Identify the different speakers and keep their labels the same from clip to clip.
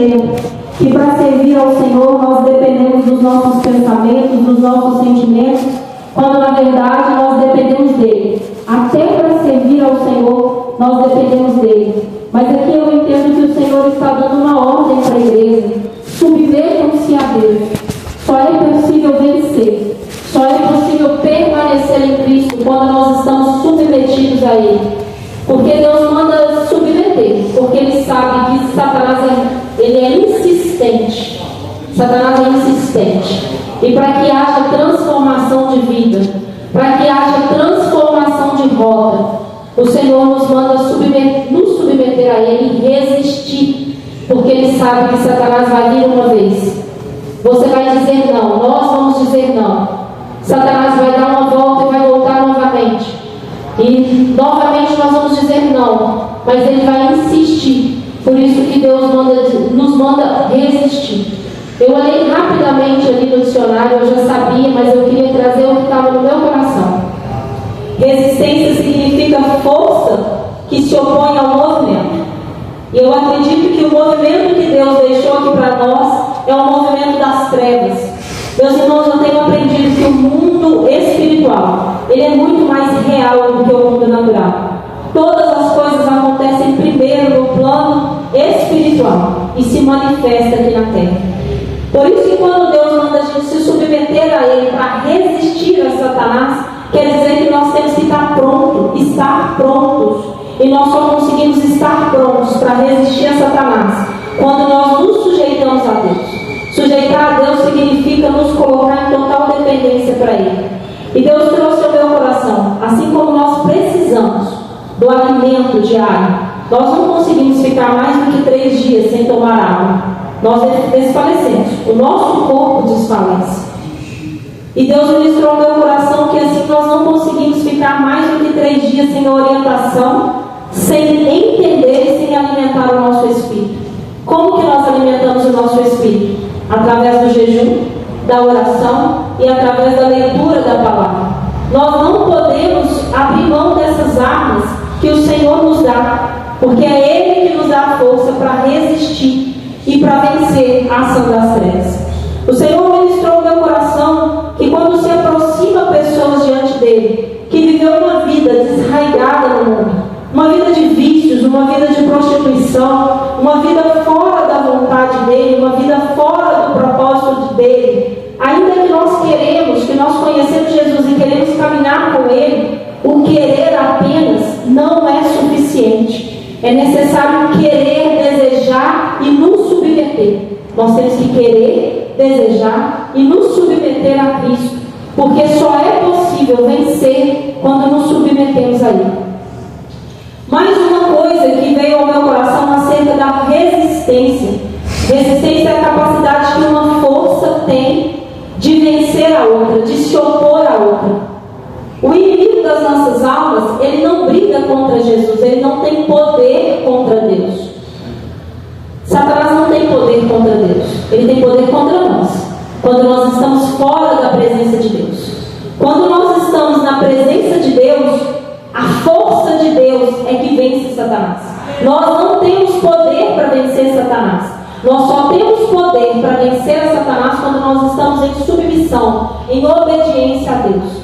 Speaker 1: entender que para servir ao Senhor nós dependemos dos nossos pensamentos, dos nossos sentimentos, quando na verdade nós dependemos dele. Até para servir ao Senhor nós dependemos dele. Mas aqui eu entendo que o Senhor está dando uma ordem para a igreja: submetam-se a Deus. Só é possível vencer, só é possível permanecer em Cristo quando nós estamos submetidos a Ele. Porque Deus manda submeter, porque Ele sabe que Satanás ele é insistente. Satanás é insistente. E para que haja transformação de vida, para que haja transformação de rota, o Senhor nos manda nos submeter a Ele e resistir, porque Ele sabe que Satanás vai vir uma vez. Você vai dizer não, nós vamos dizer não. Satanás vai dar uma volta e vai voltar novamente. E novamente nós vamos dizer não, mas ele vai insistir. Por isso que Deus nos manda resistir. Eu olhei rapidamente ali no dicionário, eu já sabia, mas eu queria trazer o que estava no meu coração. Resistência significa força que se opõe ao movimento. E eu acredito que o movimento que Deus deixou aqui para nós é o movimento das trevas. Meus irmãos, eu tenho aprendido que o mundo espiritual, ele é muito mais real do que o mundo natural. Todas as coisas acontecem primeiro no plano espiritual e se manifesta aqui na terra. Por isso que quando Deus manda a gente se submeter a Ele para resistir a Satanás, quer dizer que nós temos que estar prontos. E nós só conseguimos estar prontos para resistir a Satanás quando nós nos sujeitamos a Deus. Sujeitar a Deus significa nos colocar em total dependência para Ele. E Deus trouxe ao meu coração, assim como nós precisamos do alimento diário, nós não conseguimos ficar mais do que 3 dias sem tomar água. Nós desfalecemos, o nosso corpo desfalece. E Deus ministrou ao meu coração que assim nós não conseguimos ficar mais do que 3 dias sem orientação, sem entender e sem alimentar o nosso espírito. Como que nós alimentamos o nosso espírito? Através do jejum, da oração e através da leitura da palavra. Nós não podemos abrir mão dessas armas que o Senhor nos dá, porque é Ele que nos dá a força para resistir e para vencer a ação das trevas. O Senhor ministrou no meu coração que quando se aproxima pessoas diante dele, que viveu uma vida desarraigada no mundo, uma vida de vícios, uma vida de prostituição, uma vida fora da vontade dele, uma vida fora do propósito dele, ainda que nós conhecemos Jesus e queremos caminhar com ele, o querer apenas não é suficiente. É necessário querer, desejar e nos submeter. Nós temos que querer, desejar e nos submeter a Cristo, porque só é possível vencer quando nos submetemos a Ele. Mais uma coisa que veio ao meu coração acerca da resistência. Resistência é a capacidade que uma força tem de vencer a outra, de se opor a outra. O inimigo das nossas almas, ele não briga contra Jesus, ele não tem poder contra Deus. Satanás não tem poder contra Deus, ele tem poder contra nós, quando nós estamos fora da presença de Deus. Quando nós estamos na presença de Deus, a força de Deus é que vence Satanás. Nós não temos poder para vencer Satanás. Nós só temos poder para vencer a Satanás quando nós estamos em submissão, em obediência a Deus.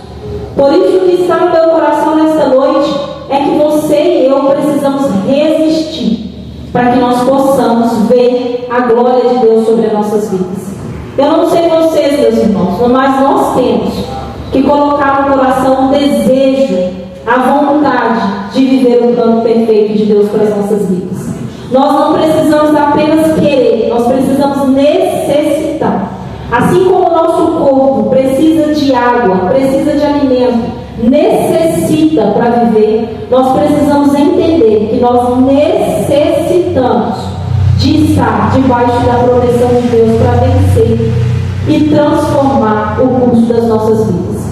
Speaker 1: Por isso o que está no meu coração nesta noite é que você e eu precisamos resistir para que nós possamos ver a glória de Deus sobre as nossas vidas. Eu não sei vocês, meus irmãos, mas nós temos que colocar no coração o desejo, a vontade de viver o plano perfeito de Deus para as nossas vidas. Nós não precisamos apenas querer, nós precisamos necessitar. Assim como o nosso corpo precisa de água, precisa de alimento, necessita para viver, nós precisamos entender que nós necessitamos de estar debaixo da proteção de Deus para vencer e transformar o curso das nossas vidas.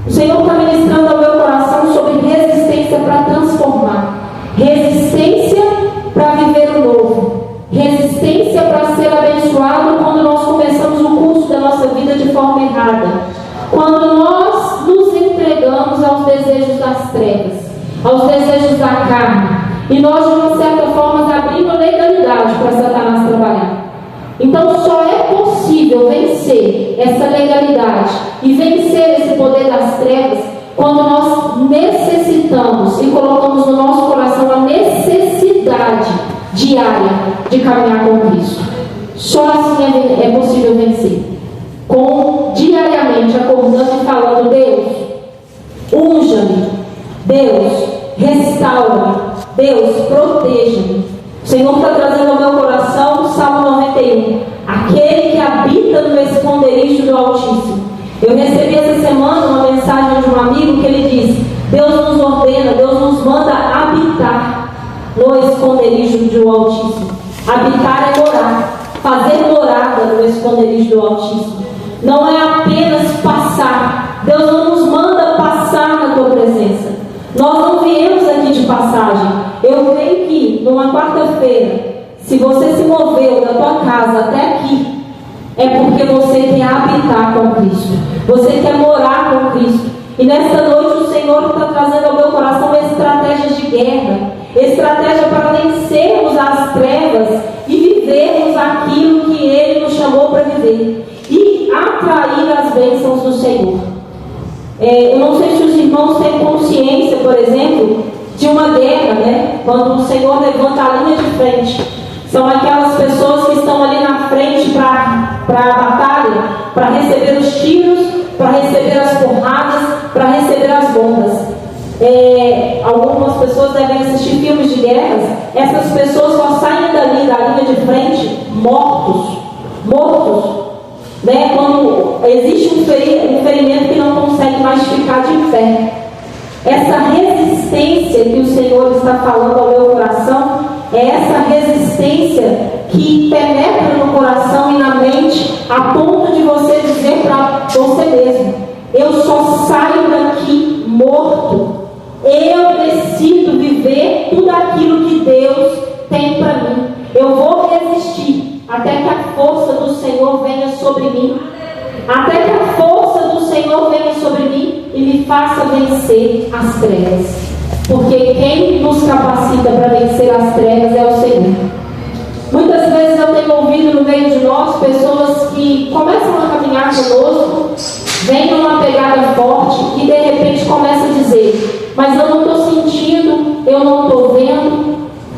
Speaker 1: O Senhor está ministrando ao meu coração sobre resistência para transformar, resistência para viver o novo, resistência para ser abençoado quando nós começamos o curso da nossa vida de forma errada, quando nós nos entregamos aos desejos das trevas, aos desejos da carne, e nós de uma certa forma abrimos legalidade para Satanás trabalhar. Então só é possível vencer essa legalidade e vencer esse poder das trevas quando nós necessitamos e colocamos no nosso coração a necessidade diária de caminhar com Cristo. Só assim é possível vencer. Diariamente acordando e falando: Deus, unja-me, Deus, restaura-me, Deus, proteja-me. O Senhor está trazendo ao meu coração o Salmo 91, aquele que habita no esconderijo do Altíssimo. Eu recebi essa semana uma mensagem de um amigo que ele diz: Deus nos ordena, Deus nos manda habitar no esconderijo do Altíssimo. Habitar é morar, fazer morada no esconderijo do Altíssimo. Não é apenas passar. Deus não nos manda passar na tua presença. Nós não viemos aqui de passagem. Eu creio que numa quarta-feira, se você se moveu da tua casa até aqui, é porque você quer habitar com Cristo, você quer morar com Cristo. E nesta noite o Senhor está trazendo ao meu coração estratégias de guerra, estratégia para vencermos as trevas e vivermos aquilo que Ele nos chamou para viver e atrair as bênçãos do Senhor. Eu não sei se os irmãos têm consciência, por exemplo, de uma guerra, né? Quando o Senhor levanta a linha de frente, são aquelas pessoas que estão ali na frente para a batalha, para receber os tiros, para receber as porradas, para receber as bombas. Algumas pessoas devem assistir filmes de guerras. Essas pessoas só saem dali da linha de frente mortos, né? Quando existe um ferimento que não consegue mais ficar de pé. Essa resistência que o Senhor está falando ao meu coração é essa resistência que penetra no coração e na mente a ponto de você dizer para você mesmo: eu só saio daqui morto. Eu decido viver tudo aquilo que Deus tem para mim. Eu vou resistir até que a força do Senhor venha sobre mim, até que a força do Senhor venha sobre mim e me faça vencer as trevas. Porque quem nos capacita para vencer as trevas é o Senhor. Muitas vezes eu tenho ouvido no meio de nós pessoas que começam a caminhar conosco, vêm numa pegada forte e de repente começam a dizer: mas eu não estou sentindo, eu não estou vendo,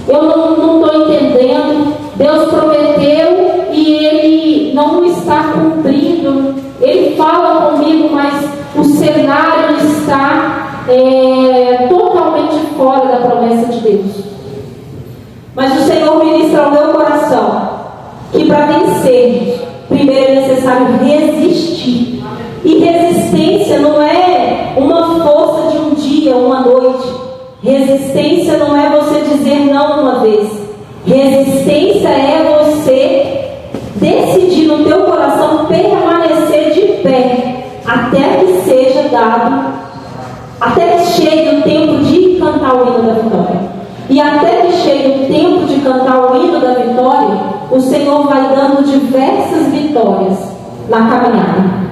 Speaker 1: eu não estou entendendo. Deus prometeu e Ele não está cumprindo. Ele fala comigo, mas o cenário está totalmente fora da promessa de Deus. Mas o Senhor ministra ao meu coração que para vencer, primeiro é necessário resistir. E resistência não é uma força de um dia, uma noite. Resistência não é você dizer não uma vez. Resistência é você decidir no teu coração permanecer de pé até que seja dado, até que chegue o tempo de cantar o hino da vitória. E até que chegue o tempo de cantar o hino da vitória, o Senhor vai dando diversas vitórias na caminhada.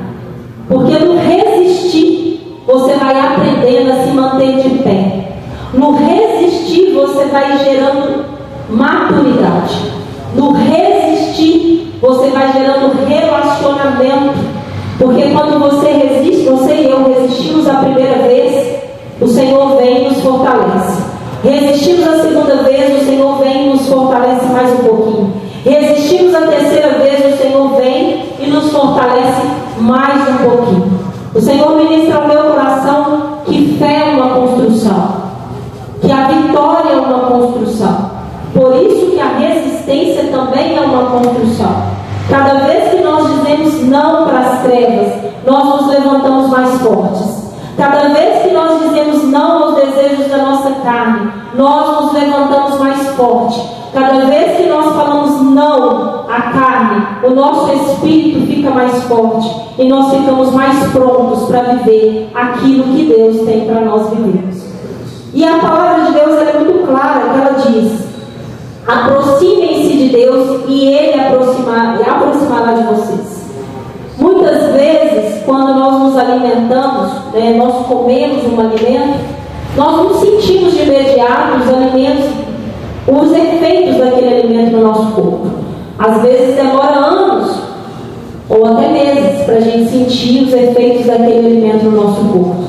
Speaker 1: Porque no resistir, você vai aprendendo a se manter de pé. No resistir, você vai gerando maturidade. No resistir, você vai gerando relacionamento. Porque quando você resiste, você e eu resistimos a primeira vez, o Senhor vem e nos fortalece. Resistimos a segunda vez, o Senhor vem e nos fortalece mais um pouquinho. Resistimos a terceira vez, o Senhor vem e nos fortalece mais um pouquinho. O Senhor ministra ao meu coração que fé é uma construção, que a vitória é uma construção. Por isso que a resistência também é uma construção. Cada vez que nós dizemos não para as trevas, nós nos levantamos mais fortes. Cada vez que nós dizemos não aos desejos da nossa carne, nós nos levantamos mais forte. Cada vez que nós falamos não à carne, o nosso espírito fica mais forte e nós ficamos mais prontos para viver aquilo que Deus tem para nós vivermos. E a palavra de Deus é muito clara, que ela diz: aproximem-se de Deus e Ele aproximará de vocês. Muitas vezes, quando nós nos alimentamos, nós comemos um alimento, nós não sentimos de imediato os efeitos daquele alimento no nosso corpo. Às vezes demora anos ou até meses para a gente sentir os efeitos daquele alimento no nosso corpo.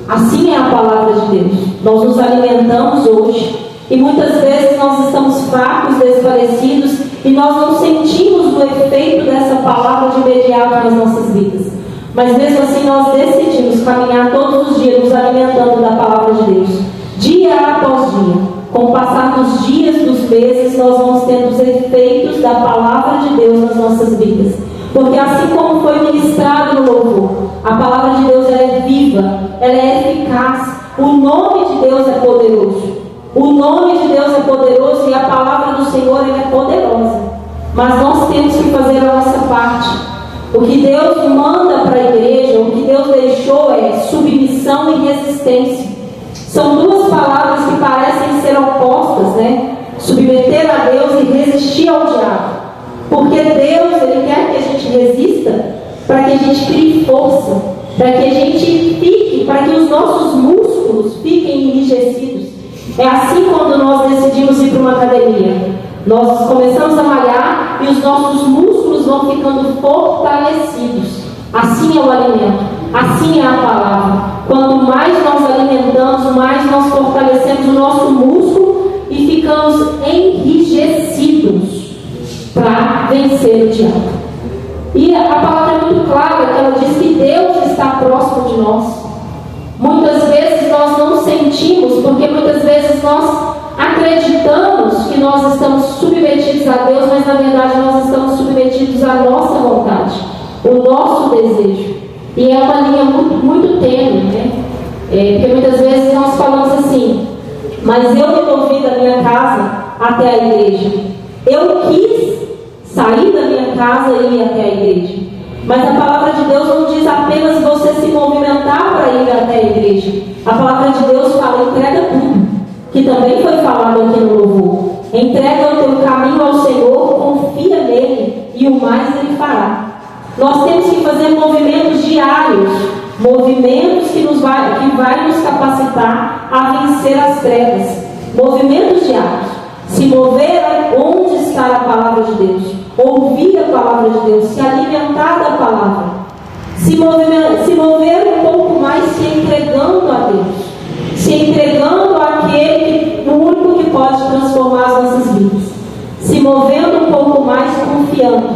Speaker 1: Assim é a palavra de Deus. Nós nos alimentamos hoje e muitas vezes nós estamos fracos, desfalecidos e nós não sentimos o efeito dessa palavra de imediato nas nossas vidas. Mas mesmo assim nós decidimos caminhar todos os dias nos alimentando da palavra de Deus, dia após dia. Com o passar dos dias, dos meses, nós vamos tendo os efeitos da palavra de Deus nas nossas vidas. Porque assim como foi ministrado no louvor, a palavra de Deus ela é viva, ela é eficaz, o nome de Deus é poderoso. O nome de Deus é poderoso e a palavra do Senhor ela é poderosa. Mas nós temos que fazer a nossa parte. O que Deus manda para a igreja, o que Deus deixou é submissão e resistência. São duas palavras que parecem ser opostas, né? Submeter a Deus e resistir ao diabo. Porque Deus, Ele quer que a gente resista para que a gente crie força, para que a gente fique, para que os nossos músculos fiquem enrijecidos. É assim quando nós decidimos ir para uma academia. Nós começamos a malhar e os nossos músculos vão ficando fortalecidos. Assim é o alimento, assim é a palavra. Quanto mais nós alimentamos, mais nós fortalecemos o nosso músculo e ficamos enrijecidos para vencer o diabo. E a palavra é muito clara, que ela diz que Deus está próximo de nós. Muitas vezes nós não sentimos, porque muitas vezes nós acreditamos que nós estamos submetidos a Deus, mas na verdade nós estamos submetidos à nossa vontade, o nosso desejo. E é uma linha muito tênue, né? Porque muitas vezes nós falamos assim, mas eu me movi da minha casa até a igreja. Eu quis sair da minha casa e ir até a igreja. Mas a palavra de Deus não diz apenas você se movimentar para ir até a igreja. A palavra de Deus fala, entrega tudo, que também foi falado aqui no louvor. Entrega o teu caminho ao Senhor, confia nele e o mais ele fará. Nós temos que fazer movimentos diários, movimentos que vai nos capacitar a vencer as trevas. Movimentos diários. Se mover onde está a palavra de Deus, ouvir a palavra de Deus, se alimentar da palavra, se mover um pouco mais, se entregando a Deus, se entregando àquele, o único que pode transformar as nossas vidas, se movendo um pouco mais, confiando,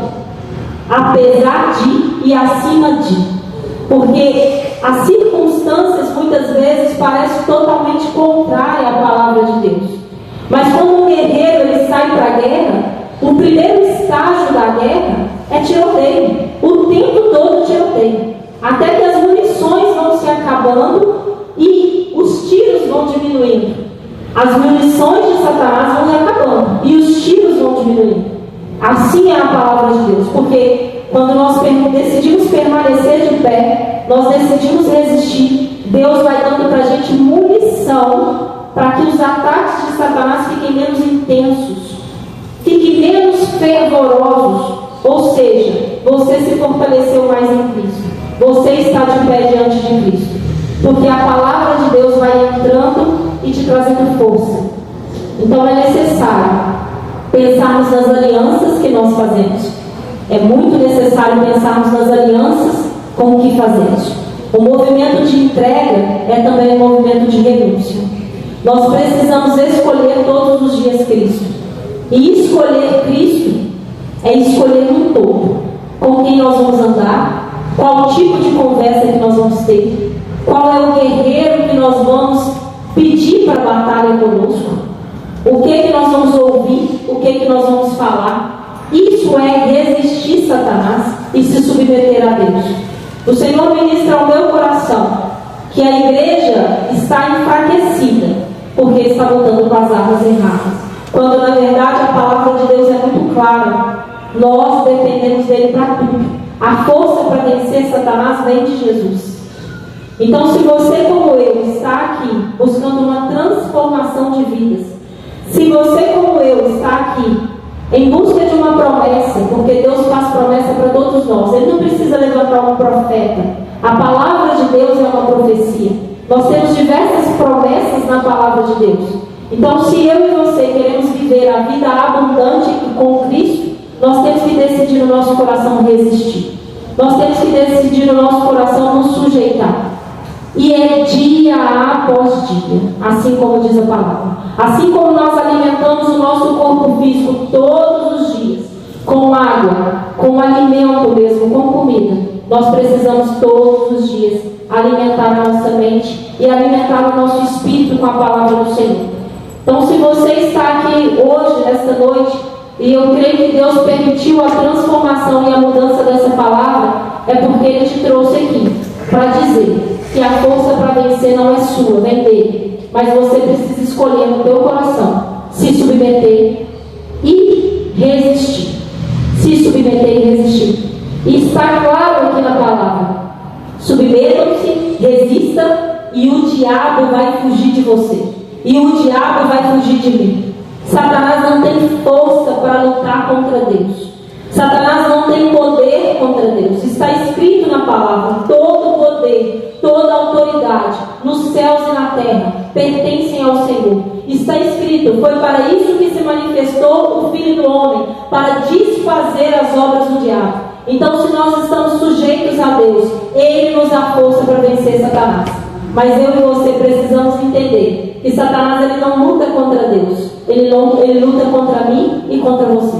Speaker 1: apesar de e acima de, porque as circunstâncias muitas vezes parecem totalmente contrárias à palavra de Deus. Mas quando um guerreiro ele sai para a guerra, o primeiro estágio da guerra é tiroteio. O tempo todo tiroteio. Até que as munições vão se acabando e os tiros vão diminuindo. As munições de Satanás vão se acabando e os tiros vão diminuindo. Assim é a palavra de Deus. Porque quando nós decidimos permanecer de pé, nós decidimos resistir, Deus vai dando para a gente munição para que os ataques de Satanás fiquem menos intensos, fiquem menos fervorosos. Ou seja, você se fortaleceu mais em Cristo, você está de pé diante de Cristo, porque a palavra de Deus vai entrando e te trazendo força. Então é necessário pensarmos nas alianças que nós fazemos. É muito necessário pensarmos nas alianças com o que fazemos. O movimento de entrega é também um movimento de renúncia. Nós precisamos escolher todos os dias Cristo. E escolher Cristo é escolher um todo. Com quem nós vamos andar, qual tipo de conversa que nós vamos ter, qual é o guerreiro que nós vamos pedir para a batalha conosco, o que nós vamos ouvir, o que nós vamos falar. Isso é resistir Satanás e se submeter a Deus. O Senhor ministra ao meu coração que a igreja está enfraquecida porque está lutando com as armas erradas, quando na verdade a palavra de Deus é muito clara. Nós dependemos dele para tudo. A força para vencer Satanás vem de Jesus. Então, se você como eu está aqui buscando uma transformação de vidas, se você como eu está aqui em busca de uma promessa, porque Deus faz promessa para todos nós, Ele não precisa levantar um profeta. A palavra de Deus é uma profecia. Nós temos diversas promessas na palavra de Deus. Então, se eu e você queremos viver a vida abundante com Cristo, nós decidir no nosso coração resistir. Nós temos que decidir no nosso coração nos sujeitar. E é dia após dia, assim como diz a palavra. Assim como nós alimentamos o nosso corpo físico todos os dias, com água, com alimento mesmo, com comida, nós precisamos todos os dias alimentar a nossa mente e alimentar o nosso espírito com a palavra do Senhor. Então, se você está aqui hoje, nesta noite, e eu creio que Deus permitiu a transformação e a mudança dessa palavra, é porque Ele te trouxe aqui para dizer que a força para vencer não é sua, vem dele, mas você precisa escolher no teu coração se submeter e resistir. Se submeter e resistir. E está claro aqui na palavra: submetam-se, resista, e o diabo vai fugir de você, e o diabo vai fugir de mim. Satanás não tem força para lutar contra Deus. Satanás não tem poder contra Deus. Está escrito na palavra: todo poder, toda autoridade nos céus e na terra pertencem ao Senhor. Está escrito: foi para isso que se manifestou o Filho do Homem, para desfazer as obras do diabo. Então, se nós estamos sujeitos a Deus, Ele nos dá força para vencer Satanás. Mas eu e você precisamos entender que Satanás ele não luta contra Deus, ele luta contra mim e contra você.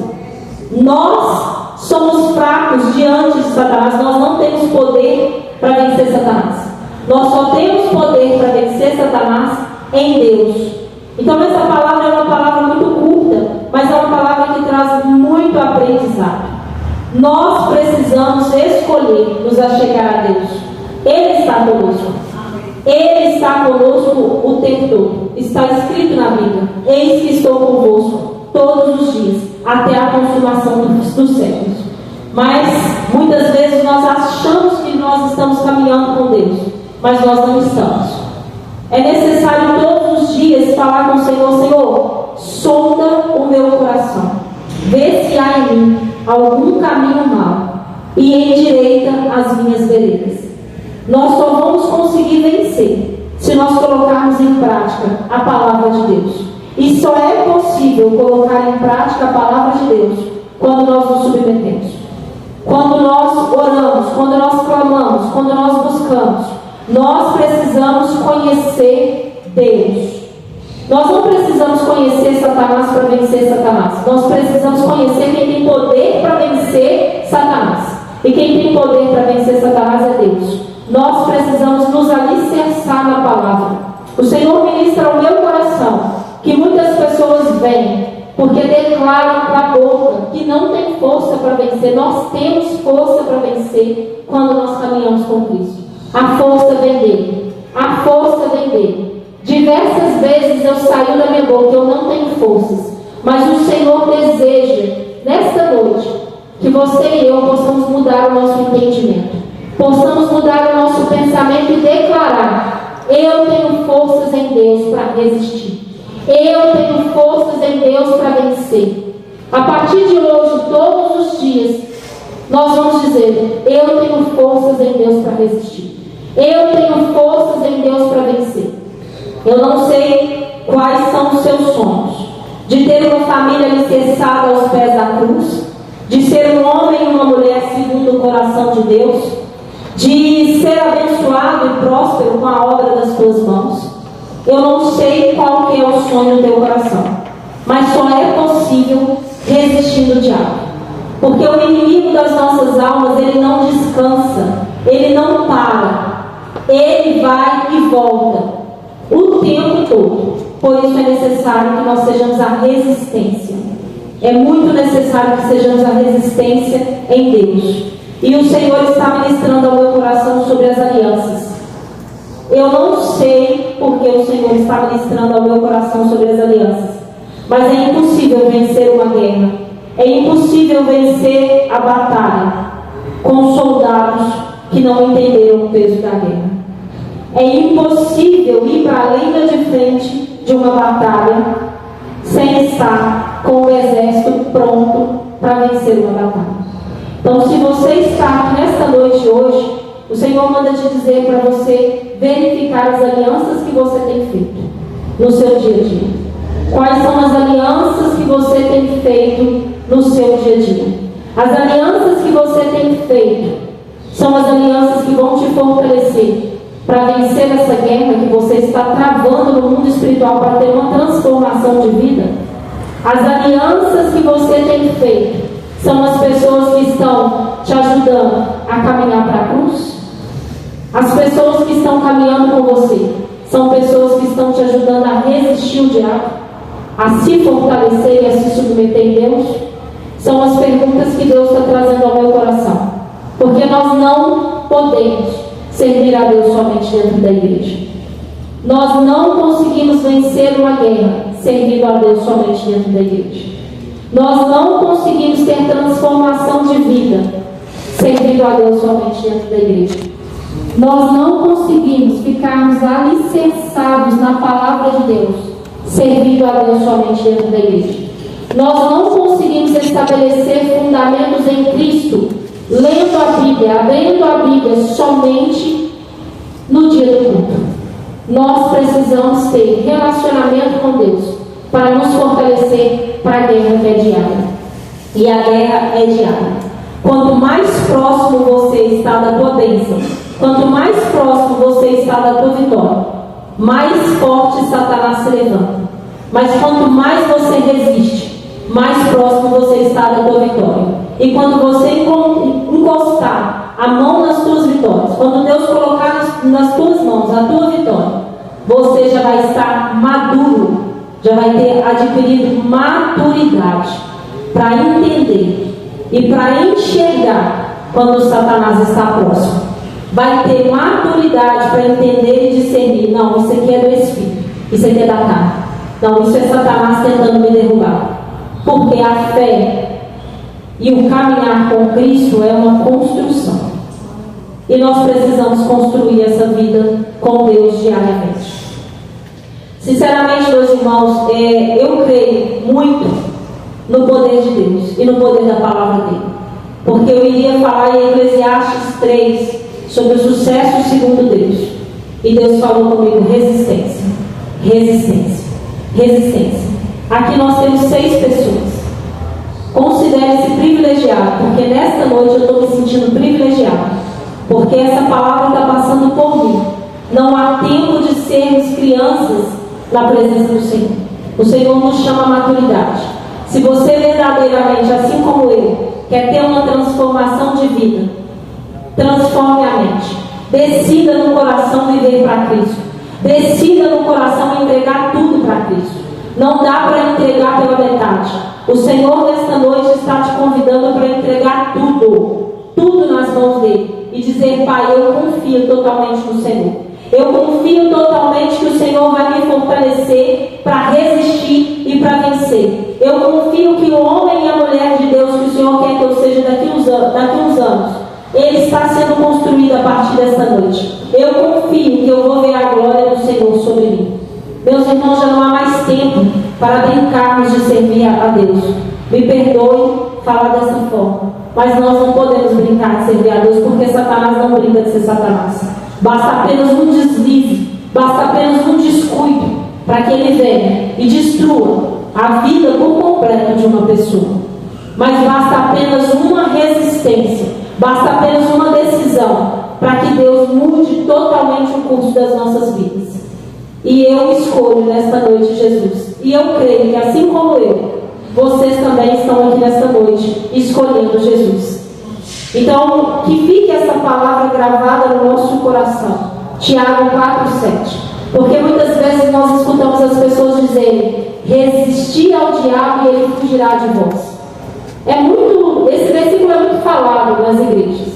Speaker 1: Nós somos fracos diante de Satanás. Nós não temos poder para vencer Satanás. Nós só temos poder para vencer Satanás em Deus. Então essa palavra é uma palavra muito curta, mas é uma palavra que traz muito aprendizado. Nós precisamos escolher nos achegar a Deus. Ele está conosco. Ele está conosco o tempo todo. Está escrito na Bíblia: eis que estou convosco todos os dias, até a consumação dos séculos. Mas muitas vezes nós achamos que nós estamos caminhando com Deus, mas nós não estamos. É necessário todos os dias falar com o Senhor: Senhor, sonda o meu coração, vê se há em mim algum caminho mau e endireita as minhas veredas. Nós só vamos conseguir vencer se nós colocarmos em prática a palavra de Deus. E só é possível colocar em prática a palavra de Deus quando nós nos submetemos, quando nós oramos, quando nós clamamos, quando nós buscamos. Nós precisamos conhecer Deus. Nós não precisamos conhecer Satanás para vencer Satanás. Nós precisamos conhecer quem tem poder para vencer Satanás. E quem tem poder para vencer Satanás é Deus. Nós precisamos nos alicerçar na palavra. O Senhor ministra ao meu coração que muitas pessoas vêm porque declaram com a boca que não tem força para vencer. Nós temos força para vencer quando nós caminhamos com Cristo. A força vem dele. A força vem dele. Diversas vezes eu saí da minha boca: eu não tenho forças. Mas o Senhor deseja, nesta noite, que você e eu possamos mudar o nosso entendimento, possamos mudar o nosso pensamento e declarar: eu tenho forças em Deus para resistir. Eu tenho forças em Deus para vencer. A partir de hoje, todos os dias, nós vamos dizer: eu tenho forças em Deus para resistir. Eu tenho forças em Deus para vencer. Eu não sei quais são os seus sonhos: de ter uma família alicerçada aos pés da cruz, de ser um homem e uma mulher segundo o coração de Deus, de ser abençoado e próspero com a obra das tuas mãos. Eu não sei qual que é o sonho do teu coração, mas só é possível resistindo o diabo, porque o inimigo das nossas almas, ele não descansa, ele não para, ele vai e volta o tempo todo. Por isso é necessário que nós sejamos a resistência. É muito necessário que sejamos a resistência em Deus. E o Senhor está ministrando ao meu coração sobre as alianças. Eu não sei porque o Senhor está ministrando ao meu coração sobre as alianças, mas é impossível vencer uma guerra. É impossível vencer a batalha com soldados que não entenderam o peso da guerra. É impossível ir para a linha de frente de uma batalha sem estar com o exército pronto para vencer uma batalha. Então, se você está aqui nesta noite hoje, o Senhor manda te dizer para você verificar as alianças que você tem feito no seu dia a dia. Quais são as alianças que você tem feito no seu dia a dia? As alianças feito são as alianças que vão te fortalecer para vencer essa guerra que você está travando no mundo espiritual para ter uma transformação de vida? As alianças que você tem feito são as pessoas que estão te ajudando a caminhar para a cruz? As pessoas que estão caminhando com você são pessoas que estão te ajudando a resistir o diabo, a se fortalecer e a se submeter em Deus? São as perguntas que Deus está trazendo ao meu coração. Porque nós não podemos servir a Deus somente dentro da igreja. Nós não conseguimos vencer uma guerra servindo a Deus somente dentro da igreja. Nós não conseguimos ter transformação de vida servindo a Deus somente dentro da igreja. Nós não conseguimos ficarmos alicerçados na palavra de Deus servindo a Deus somente dentro da igreja. Nós não conseguimos estabelecer fundamentos em Cristo lendo a Bíblia, abrindo a Bíblia somente no dia do culto. Nós precisamos ter relacionamento com Deus para nos fortalecer para a guerra que é diária. E a guerra é diária. Quanto mais próximo você está da tua bênção, quanto mais próximo você está da tua vitória, mais forte Satanás se levanta. Mas quanto mais você resiste, mais próximo você está da tua vitória. E quando você encostar a mão nas tuas vitórias, quando Deus colocar nas tuas mãos a tua vitória, você já vai estar maduro, já vai ter adquirido maturidade para entender e para enxergar quando o Satanás está próximo. Vai ter maturidade para entender e discernir: não, isso aqui é do Espírito, isso aqui é da carne, não, isso é Satanás tentando me derrubar. Porque a fé e o caminhar com Cristo é uma construção. E nós precisamos construir essa vida com Deus diariamente. Sinceramente, meus irmãos, eu creio muito no poder de Deus e no poder da palavra dele. Porque eu iria falar em Eclesiastes 3 sobre o sucesso segundo Deus. E Deus falou comigo: resistência, resistência, resistência. Aqui nós temos 6 pessoas. Considere-se privilegiado, porque nesta noite eu estou me sentindo privilegiado, porque essa palavra está passando por mim. Não há tempo de sermos crianças na presença do Senhor. O Senhor nos chama a maturidade. Se você verdadeiramente, assim como eu, quer ter uma transformação de vida, transforme a mente. Decida no coração viver para Cristo. Decida no coração entregar tudo para Cristo. Não dá para entregar pela metade. O Senhor nesta noite está te convidando para entregar tudo nas mãos dele e dizer: Pai, eu confio totalmente no Senhor. Eu confio totalmente que o Senhor vai me fortalecer para resistir e para vencer. Eu confio que o homem e a mulher de Deus que o Senhor quer que eu seja daqui uns anos, ele está sendo construído a partir desta noite. Eu confio que eu vou ver a glória do Senhor sobre mim. Meus irmãos, já não há mais tempo para brincarmos de servir a Deus. Me perdoe falar dessa forma, mas nós não podemos brincar de servir a Deus, porque Satanás não brinca de ser Satanás. Basta apenas um deslize, basta apenas um descuido para que ele venha e destrua a vida por completo de uma pessoa. Mas basta apenas uma resistência, basta apenas uma decisão para que Deus mude totalmente o curso das nossas vidas. E eu escolho nesta noite Jesus. E eu creio que assim como eu, vocês também estão aqui nesta noite escolhendo Jesus. Então, que fique essa palavra gravada no nosso coração. Tiago 4,7. Porque muitas vezes nós escutamos as pessoas dizerem: resistir ao diabo e ele fugirá de vós. Esse versículo é muito falado nas igrejas.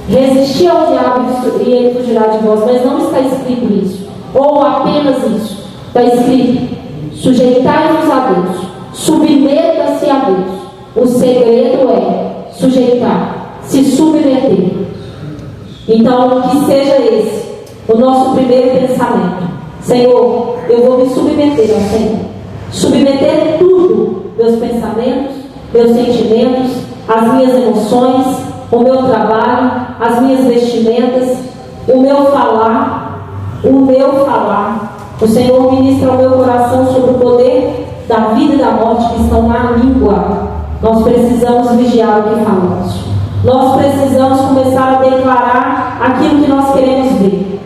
Speaker 1: Resistir ao diabo e ele fugirá de vós. Mas não está escrito isso. Ou apenas isso. Está escrito: sujeitai-vos a Deus, submeta-se a Deus. O segredo é sujeitar, se submeter. Então, que seja esse o nosso primeiro pensamento: Senhor, eu vou me submeter ao Senhor. Submeter tudo, meus pensamentos, meus sentimentos, as minhas emoções, o meu trabalho, as minhas vestimentas, o meu falar. O Senhor ministra ao meu coração sobre o poder da vida e da morte que estão na língua. Nós precisamos vigiar o que falamos. Nós precisamos começar a declarar aquilo que nós queremos ver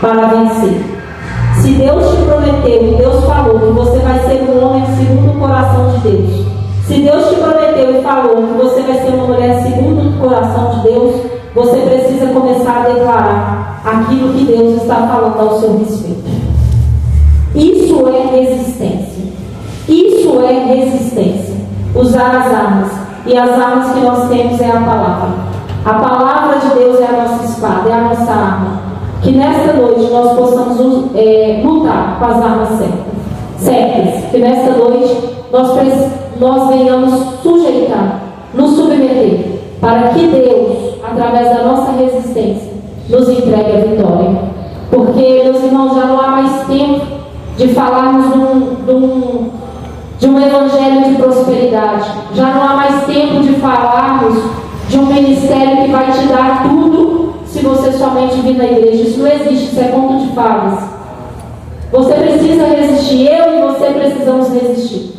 Speaker 1: para vencer. Se Deus te prometeu e Deus falou que você vai ser um homem segundo o coração de Deus, se Deus te prometeu e falou que você vai ser uma mulher segundo o coração de Deus, você precisa começar a declarar aquilo que Deus está falando ao seu respeito. Isso é resistência. Isso é resistência. Usar as armas. E as armas que nós temos é a palavra. A palavra de Deus é a nossa espada, é a nossa arma. Que nesta noite nós possamos lutar com as armas certas. Que nesta noite nós venhamos sujeitar, nos submeter, para que Deus, através da nossa resistência, nos entregue a vitória. Porque, meus irmãos, já não há mais tempo de falarmos de um evangelho de prosperidade. Já não há mais tempo de falarmos de um ministério que vai te dar tudo se você somente vir na igreja. Isso não existe, isso é conto de fadas. Você precisa resistir, eu e você precisamos resistir.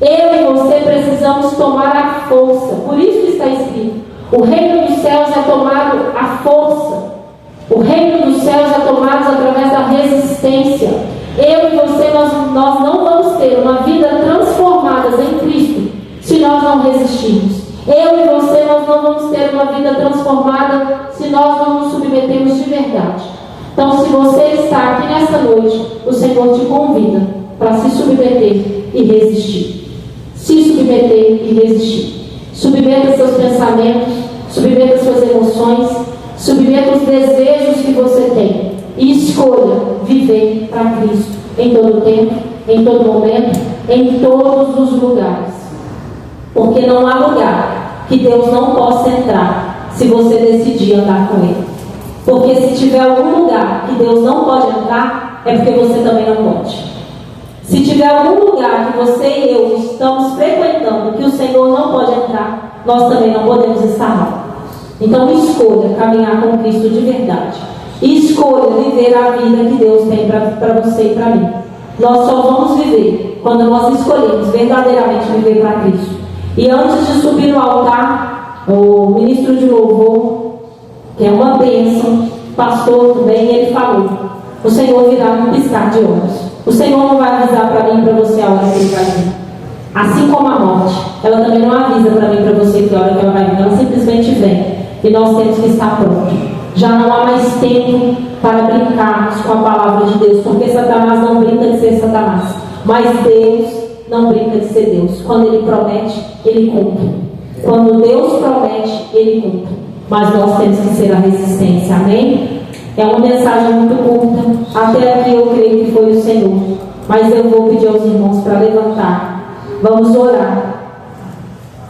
Speaker 1: Eu e você precisamos tomar a força. Por isso está escrito: o reino dos céus é tomado à força. O reino dos céus é tomado através da resistência. Eu e você, nós não vamos ter uma vida transformada em Cristo se nós não resistirmos. Eu e você, nós não vamos ter uma vida transformada se nós não nos submetermos de verdade. Então, se você está aqui nesta noite, o Senhor te convida para se submeter e resistir. Se submeter e resistir. Submeta seus pensamentos, submeta suas emoções, submeta os desejos que você tem e escolha viver para Cristo em todo tempo, em todo momento, em todos os lugares. Porque não há lugar que Deus não possa entrar se você decidir andar com Ele. Porque se tiver algum lugar que Deus não pode entrar, é porque você também não pode. Se tiver algum lugar que você e eu estamos frequentando que o Senhor não pode entrar, nós também não podemos estar lá. Então escolha caminhar com Cristo de verdade. Escolha viver a vida que Deus tem para você e para mim. Nós só vamos viver quando nós escolhemos verdadeiramente viver para Cristo. E antes de subir no altar, o ministro de louvor, que é uma bênção, pastor também, ele falou: o Senhor virá num piscar de olhos. O Senhor não vai avisar para mim e para você a hora que Ele vai vir. Assim como a morte, ela também não avisa para mim e para você que a hora que ela vai vir. Ela simplesmente vem e nós temos que estar prontos. Já não há mais tempo para brincarmos com a palavra de Deus, porque Satanás não brinca de ser Satanás, mas Deus não brinca de ser Deus. Quando Ele promete, Ele cumpre. Quando Deus promete, Ele cumpre. Mas nós temos que ser a resistência. Amém? É uma mensagem muito curta. Até aqui eu creio que foi o Senhor. Mas eu vou pedir aos irmãos para levantar. Vamos orar.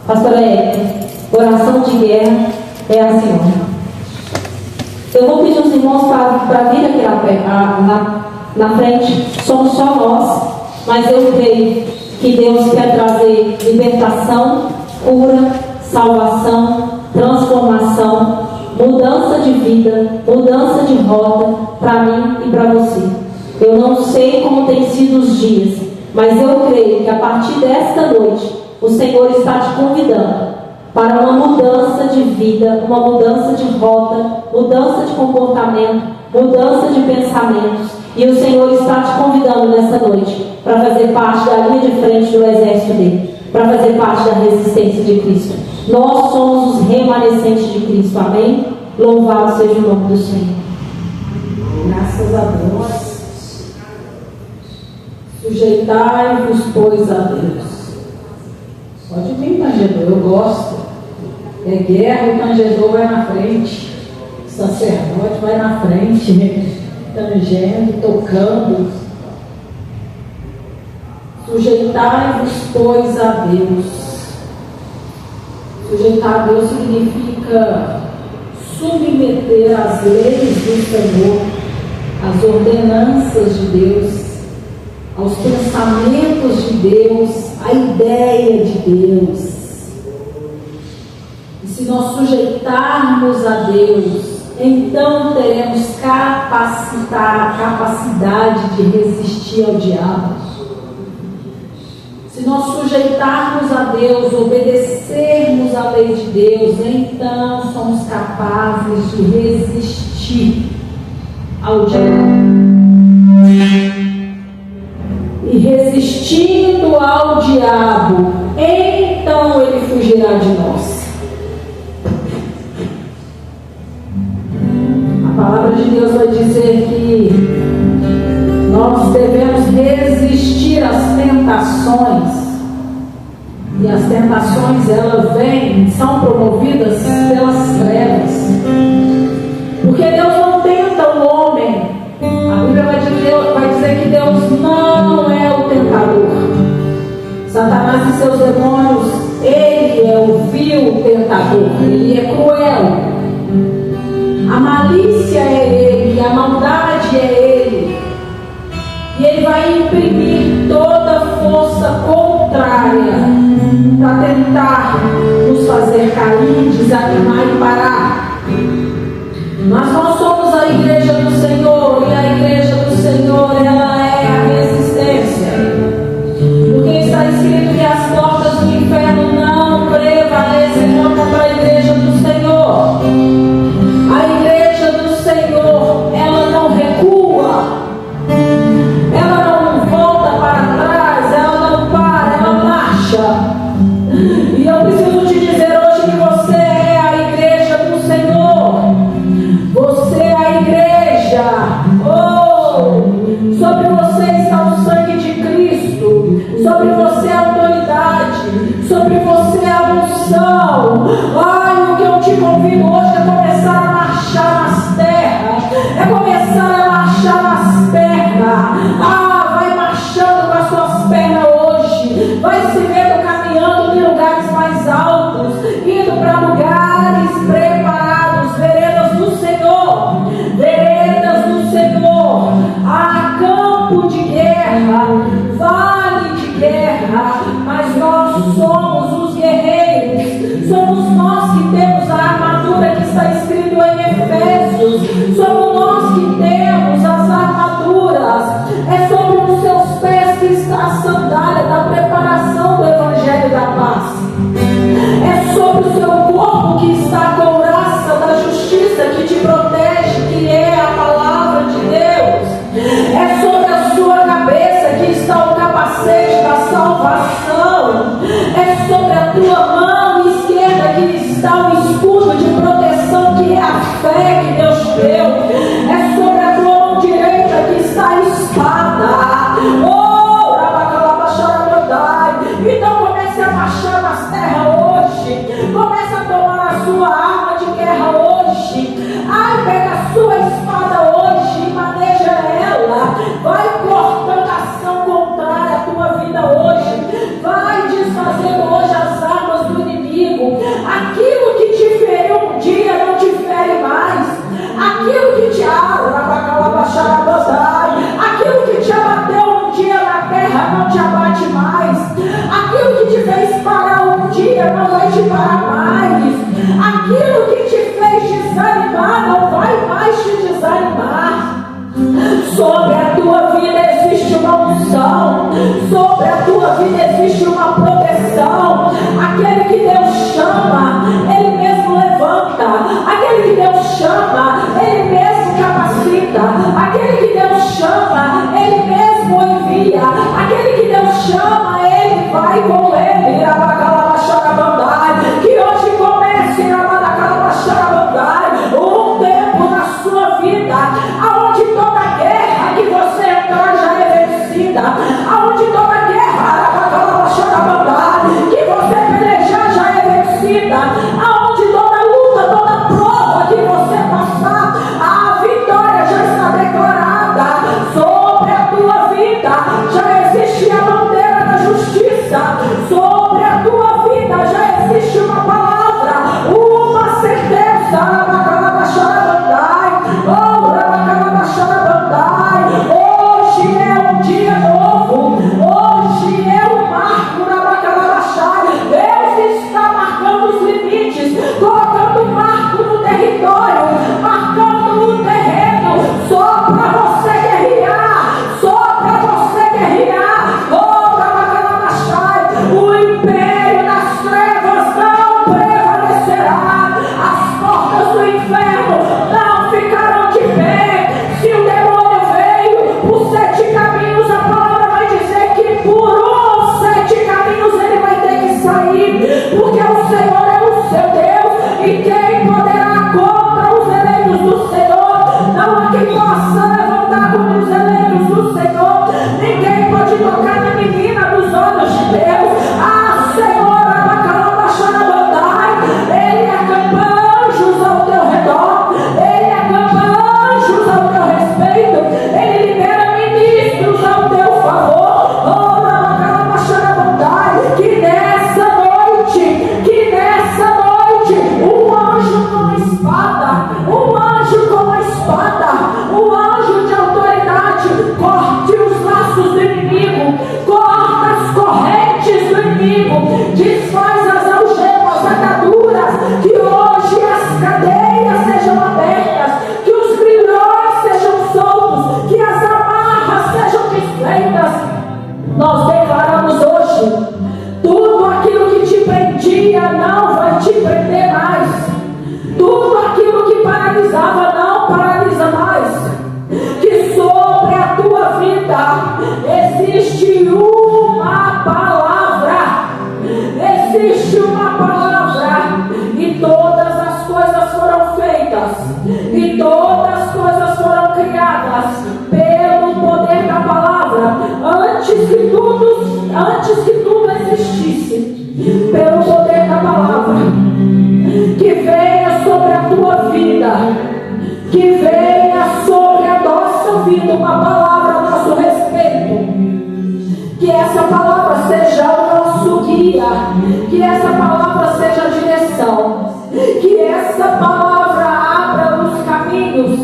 Speaker 1: Pastora Érica, oração de guerra é a senhora. Eu vou pedir aos irmãos para vir aqui na frente. Somos só nós. Mas eu creio que Deus quer trazer libertação, cura, salvação, transformação, mudança de vida, mudança de rota para mim e para você. Eu não sei como tem sido os dias, mas eu creio que a partir desta noite o Senhor está te convidando para uma mudança de vida, uma mudança de rota, mudança de comportamento, mudança de pensamentos. E o Senhor está te convidando nesta noite para fazer parte da linha de frente do exército dele, para fazer parte da resistência de Cristo. Nós somos os remanescentes de Cristo, amém? Louvado seja o nome do Senhor.
Speaker 2: Graças a Deus. Sujeitai-vos, pois, a Deus. Pode vir, tangedor, eu gosto. É guerra, o tangedor vai na frente, o sacerdote vai na frente, tangendo, tocando. Sujeitai-vos, pois, a Deus. Sujeitar a Deus significa submeter as leis do Senhor, as ordenanças de Deus, aos pensamentos de Deus, à ideia de Deus. E se nós sujeitarmos a Deus, então teremos capacidade de resistir ao diabo. Se nós sujeitarmos a Deus, obedecermos a lei de Deus, então somos capazes de resistir ao diabo. E resistindo ao diabo, então ele fugirá de nós. A palavra de Deus vai dizer que nós devemos resistir às tentações. E as tentações, elas vêm, são promovidas pelas trevas. Porque Deus não tenta o homem. A Bíblia vai dizer que Deus não é o tentador. Satanás e seus demônios, ele é o vil tentador. Ele é cruel. A malícia é ele, a maldade é ele. E ele vai imprimir toda força contrária para tentar nos fazer cair, desanimar e parar. Mas nós somos a igreja do Senhor, e a igreja do Senhor, ela é a resistência. Porque está escrito que as portas do inferno não prevalecerão contra a igreja do Senhor. A igreja do Senhor, ela não recua. Ela não volta para trás, ela não para, ela marcha. E eu preciso te dizer hoje que você é a igreja do Senhor. Você é a igreja. Oh, sobre você está o sangue de Cristo. Sobre você a autoridade. Sobre você a unção. Ai, o que eu te convido hoje é começar a marchar nas terras. É começar a marchar nas pernas. Ah, vai marchando com as suas pernas hoje. Vai se vendo caminhando em lugares mais altos, indo para lugares preparados, veredas do Senhor, veredas do Senhor. Ah, campo de guerra, vale de guerra, mas nós somos os guerreiros. Somos nós que temos a armadura que está escrito em Efésios. Somos nós que temos as armaduras. É sobre os seus pés que está a sandália da preparação do Evangelho da Paz. É sobre o seu corpo que está a couraça da justiça que te protege, que é a palavra de Deus. É sobre a sua cabeça que está o capacete da salvação. É sobre a tua mão esquerda que está o escudo de proteção, que é a fé que Deus deu. É sobre a tua mão direita que está a espada. Oh, então comece a marchar nas terras hoje. Comece a tomar a sua arma de guerra hoje. Ai, pega a sua espada hoje e maneja ela. Vai cortando a ação contrária à tua vida hoje. Vai desfazendo hoje as armas do inimigo. Aquilo que te feriu um dia não te fere mais. Aquilo que te aquilo que te abateu um dia na terra não te abate mais. Aquilo que te fez parar um dia não vai te parar mais. Aquilo que te fez desanimar não vai mais te desanimar. Sobre a tua vida existe uma unção. Sobre a tua vida existe uma proteção. Aquele que Deus chama, Ele mesmo levanta. Aquele que Deus chama, Ele mesmo capacita. Aquele que Deus chama, Ele mesmo envia. Aquele que Deus chama, Ele vai com ele. Que hoje comece um tempo na sua vida aonde toda guerra que você entrar já é vencida. Aonde toda guerra que você pelejar já é vencida. Que essa palavra abra os caminhos.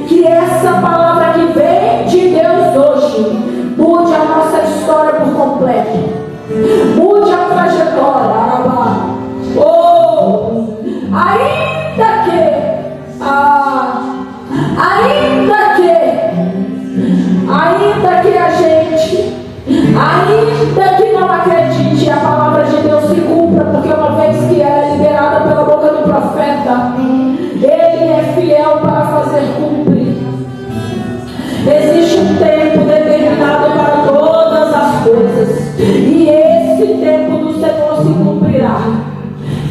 Speaker 2: Que essa palavra que vem de Deus hoje mude a nossa história por completo. Mude a trajetória. Oh, ainda que a gente, ainda que não acredite, a palavra de Deus se cumpra, porque uma vez que ela é liberada pela boca do profeta, ele é fiel para fazer cumprir. Existe um tempo determinado para todas as coisas, e esse tempo do Senhor se cumprirá.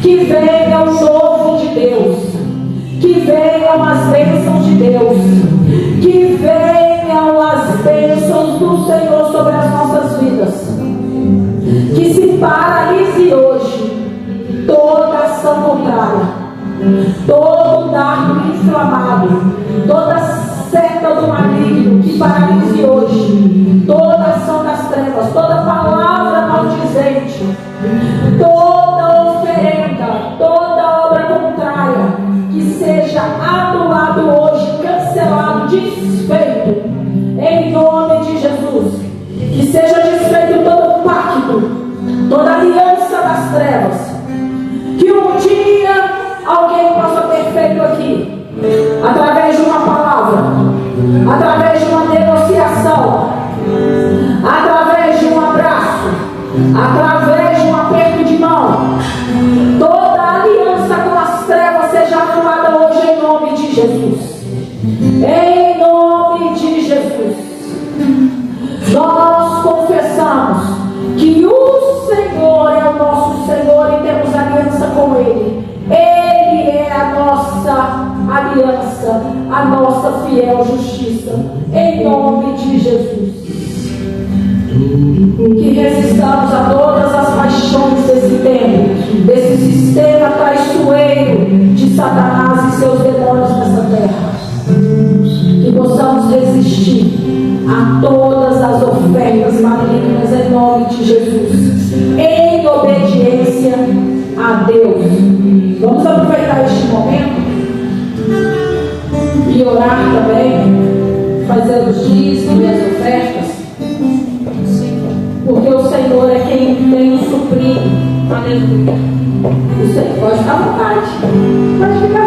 Speaker 2: Que venha o novo de Deus, que venham as bênçãos de Deus, que venham as bênçãos do Senhor sobre as nossas vidas. Que se paralise hoje toda ação contrária, todo dardo inflamado, toda seta do maligno, que paralise hoje toda ação das trevas, toda palavra maldizente, toda oferenda, toda obra contrária, que seja anulado hoje, cancelado, desfeito, em nome de Jesus. Que seja desfeito todo pacto, toda aliança das trevas, que um dia alguém possa ter feito aqui, através de uma palavra, através de uma negociação, através de um abraço, através de um aperto de mão. Toda aliança com as trevas seja anulada hoje em nome de Jesus. Em nome de Jesus. Nós confessamos que o Senhor é o nosso Senhor e temos aliança com Ele. Ele é a nossa aliança, a nossa fiel justiça. Em nome de Jesus. Que resistamos a todas as paixões desse tempo, desse sistema traiçoeiro de Satanás e seus demônios nessa terra. Que possamos resistir a todas as ofertas malignas em nome de Jesus, em obediência a Deus. Vamos aproveitar este momento e orar também, fazer os dízimos e as ofertas, porque o Senhor é quem tem o suprir. Aleluia. O Senhor pode ficar à vontade, pode ficar